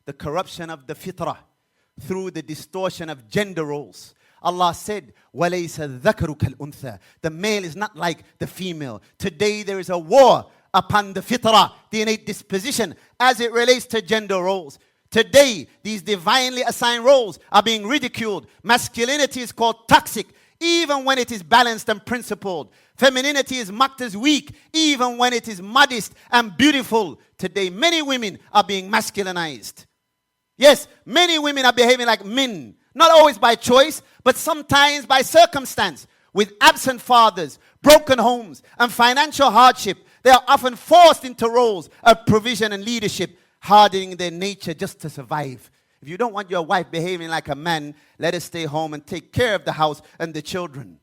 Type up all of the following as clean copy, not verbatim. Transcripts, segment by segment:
the corruption of the fitrah through the distortion of gender roles. Allah said, وَلَيْسَ الذَّكَرُ كَالْأُنثَى. The male is not like the female. Today there is a war upon the fitrah, the innate disposition, as it relates to gender roles. Today, these divinely assigned roles are being ridiculed. Masculinity is called toxic, even when it is balanced and principled. Femininity is mocked as weak, even when it is modest and beautiful. Today, many women are being masculinized. Yes, many women are behaving like men, not always by choice, but sometimes by circumstance. With absent fathers, broken homes, and financial hardship, they are often forced into roles of provision and leadership, hardening their nature just to survive. If you don't want your wife behaving like a man, let her stay home and take care of the house and the children.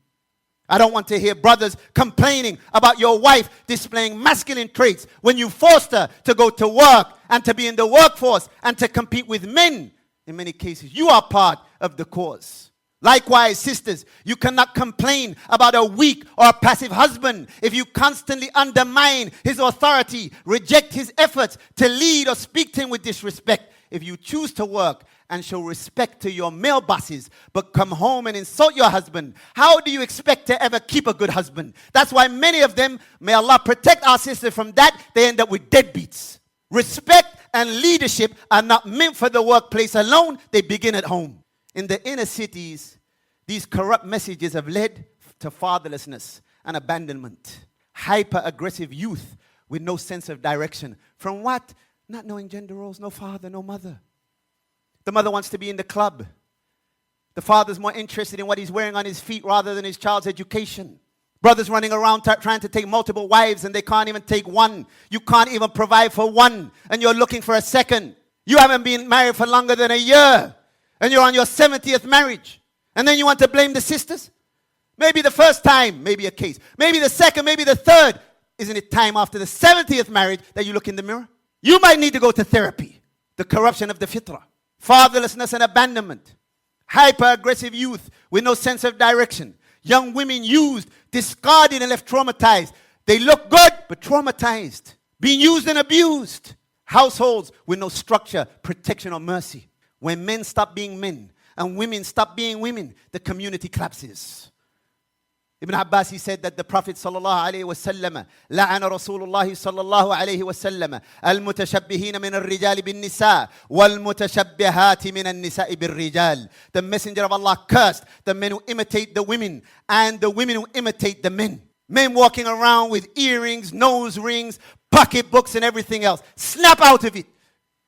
I don't want to hear brothers complaining about your wife displaying masculine traits when you forced her to go to work and to be in the workforce and to compete with men. In many cases, you are part of the cause. Likewise, sisters, you cannot complain about a weak or a passive husband if you constantly undermine his authority, reject his efforts to lead or speak to him with disrespect. If you choose to work and show respect to your male bosses, but come home and insult your husband, how do you expect to ever keep a good husband? That's why many of them, may Allah protect our sisters from that, they end up with deadbeats. Respect and leadership are not meant for the workplace alone, they begin at home. In the inner cities, these corrupt messages have led to fatherlessness and abandonment. Hyper-aggressive youth with no sense of direction. From what? Not knowing gender roles, no father, no mother. The mother wants to be in the club. The father's more interested in what he's wearing on his feet rather than his child's education. Brothers running around trying to take multiple wives and they can't even take one. You can't even provide for one and you're looking for a second. You haven't been married for longer than a year. And you're on your 70th marriage. And then you want to blame the sisters? Maybe the first time, maybe a case. Maybe the second, maybe the third. Isn't it time after the 70th marriage that you look in the mirror? You might need to go to therapy. The corruption of the fitrah. Fatherlessness and abandonment. Hyper-aggressive youth with no sense of direction. Young women used, discarded and left traumatized. They look good, but traumatized. Being used and abused. Households with no structure, protection or mercy. When men stop being men and women stop being women, the community collapses. Ibn Abbas, he said that the Prophet sallallahu alayhi wa sallam, لعن رسول الله صلى الله عليه وسلم المتشبهين من الرجال بالنساء والمتشبهات من النساء بالرجال. The Messenger of Allah cursed the men who imitate the women and the women who imitate the men. Men walking around with earrings, nose rings, pocketbooks and everything else. Snap out of it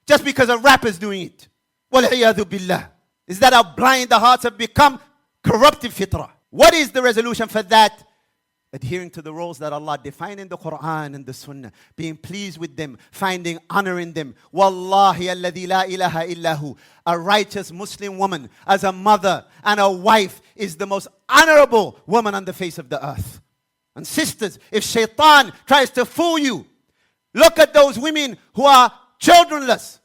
just because a rapper's doing it. وَالْعِيَاذُ بِاللَّهِ. Is that how blind the hearts have become? Corrupted fitrah. What is the resolution for that? Adhering to the roles that Allah defined in the Quran and the Sunnah. Being pleased with them. Finding honor in them. Wallahi alladhi la ilaha illahu. A righteous Muslim woman as a mother and a wife is the most honorable woman on the face of the earth. And sisters, if shaitan tries to fool you, look at those women who are childrenless.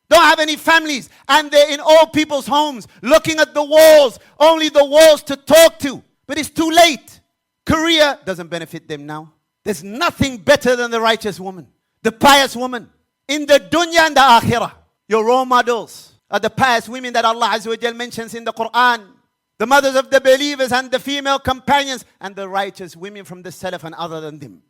Don't have any families, and they're in old people's homes, looking at the walls, only the walls to talk to. But it's too late. Career doesn't benefit them now. There's nothing better than the righteous woman, the pious woman. In the dunya and the akhirah, your role models are the pious women that Allah Azza wa Jal mentions in the Quran. The mothers of the believers and the female companions and the righteous women from the Salaf and other than them.